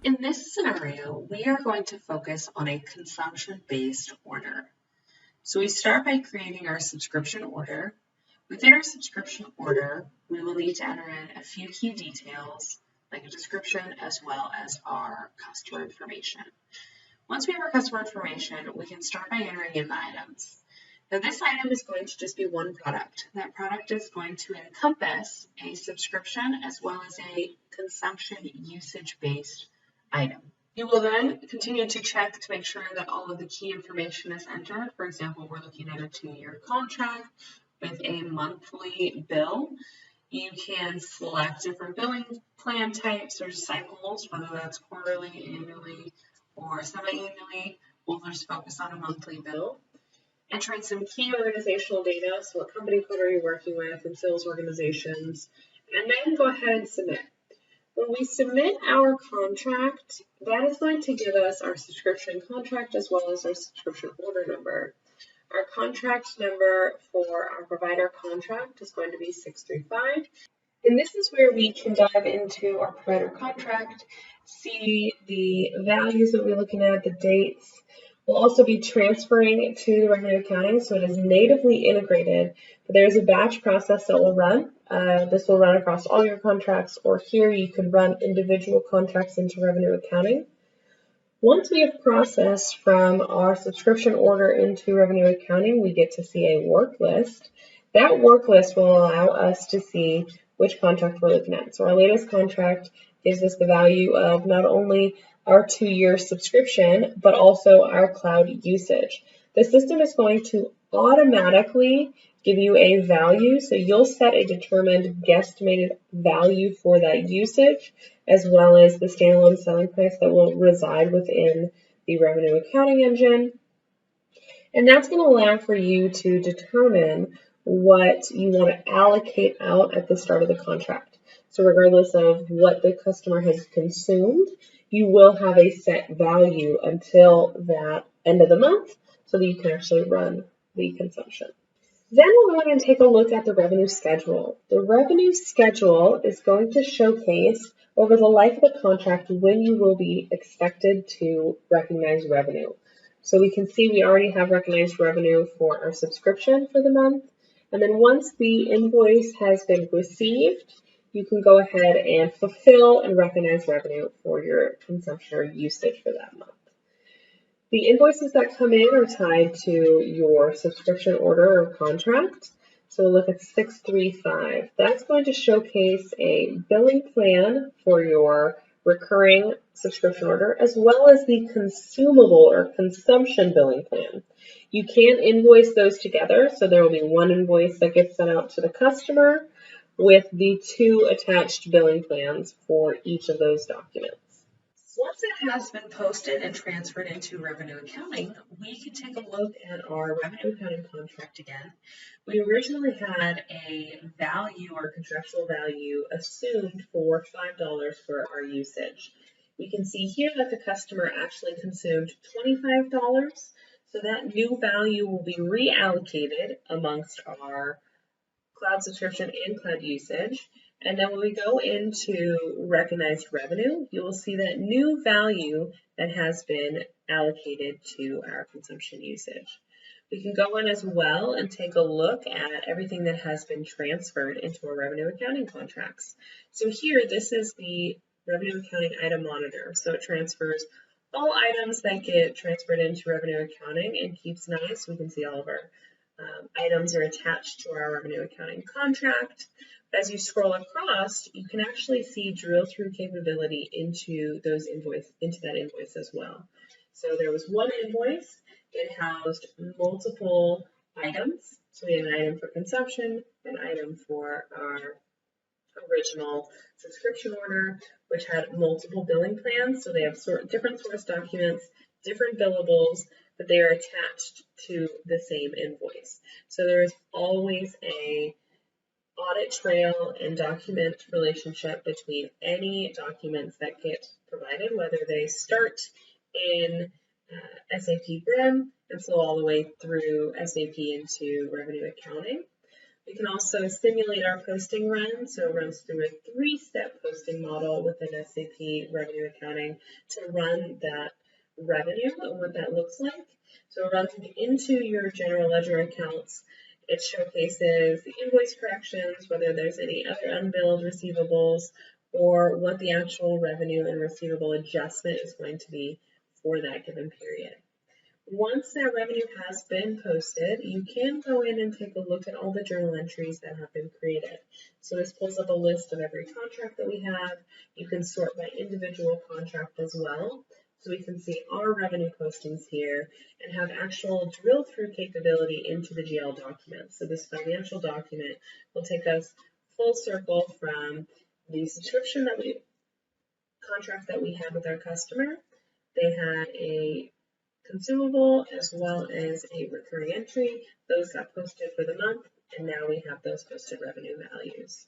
In this scenario, we are going to focus on a consumption-based order. So we start by creating our subscription order. Within our subscription order, we will need to enter in a few key details like a description as well as our customer information. Once we have our customer information, we can start by entering in the items. Now this item is going to just be one product. That product is going to encompass a subscription as well as a consumption usage-based item. You will then continue to check to make sure that all of the key information is entered. For example, we're looking at a 2-year contract with a monthly bill. You can select different billing plan types or cycles, whether that's quarterly, annually, or semi-annually. We'll just focus on a monthly bill. Enter in some key organizational data, so what company code are you working with and sales organizations, and then go ahead and submit. When we submit our contract, that is going to give us our subscription contract as well as our subscription order number. Our contract number for our provider contract is going to be 635. And this is where we can dive into our provider contract, see the values that we're looking at, the dates. We'll also be transferring to the revenue accounting, so it is natively integrated. But there's a batch process that will run. This will run across all your contracts, or here you could run individual contracts into revenue accounting. Once we have processed from our subscription order into revenue accounting, we get to see a work list. That work list will allow us to see which contract we're looking at. So our latest contract gives us the value of not only our 2-year subscription, but also our cloud usage. The system is going to automatically give you a value, so you'll set a determined guesstimated value for that usage, as well as the standalone selling price that will reside within the revenue accounting engine. And that's going to allow for you to determine what you want to allocate out at the start of the contract. So regardless of what the customer has consumed, you will have a set value until that end of the month so that you can actually run the consumption. Then we'll go ahead and take a look at the revenue schedule. The revenue schedule is going to showcase over the life of the contract when you will be expected to recognize revenue. So we can see we already have recognized revenue for our subscription for the month. And then once the invoice has been received, you can go ahead and fulfill and recognize revenue for your consumption or usage for that month. The invoices that come in are tied to your subscription order or contract. So we'll look at 635. That's going to showcase a billing plan for your recurring subscription order, as well as the consumable or consumption billing plan. You can invoice those together, so there will be one invoice that gets sent out to the customer with the 2 attached billing plans for each of those documents. Once it has been posted and transferred into revenue accounting, we can take a look at our revenue accounting contract again. We originally had a value or contractual value assumed for $5 for our usage. We can see here that the customer actually consumed $25, so that new value will be reallocated amongst our cloud subscription and cloud usage. And then when we go into recognized revenue, you will see that new value that has been allocated to our consumption usage. We can go in as well and take a look at everything that has been transferred into our revenue accounting contracts. So here, this is the revenue accounting item monitor. So it transfers all items that get transferred into revenue accounting and keeps nice. We can see all of our items are attached to our revenue accounting contract. As you scroll across, you can actually see drill through capability into that invoice as well. So there was one invoice, it housed multiple items. So we have an item for consumption, an item for our original subscription order, which had multiple billing plans. So they have different source documents, different billables, but they are attached to the same invoice. So there is always a audit trail and document relationship between any documents that get provided, whether they start in SAP BRIM and flow all the way through SAP into revenue accounting. We can also simulate our posting run, so it runs through a 3-step posting model within SAP Revenue Accounting to run that revenue and what that looks like. So it runs into your general ledger accounts. It showcases the invoice corrections, whether there's any other unbilled receivables, or what the actual revenue and receivable adjustment is going to be for that given period. Once that revenue has been posted, you can go in and take a look at all the journal entries that have been created. So this pulls up a list of every contract that we have. You can sort by individual contract as well. So we can see our revenue postings here and have actual drill through capability into the GL document. So this financial document will take us full circle from the subscription contract that we had with our customer. They had a consumable as well as a recurring entry. Those got posted for the month, and now we have those posted revenue values.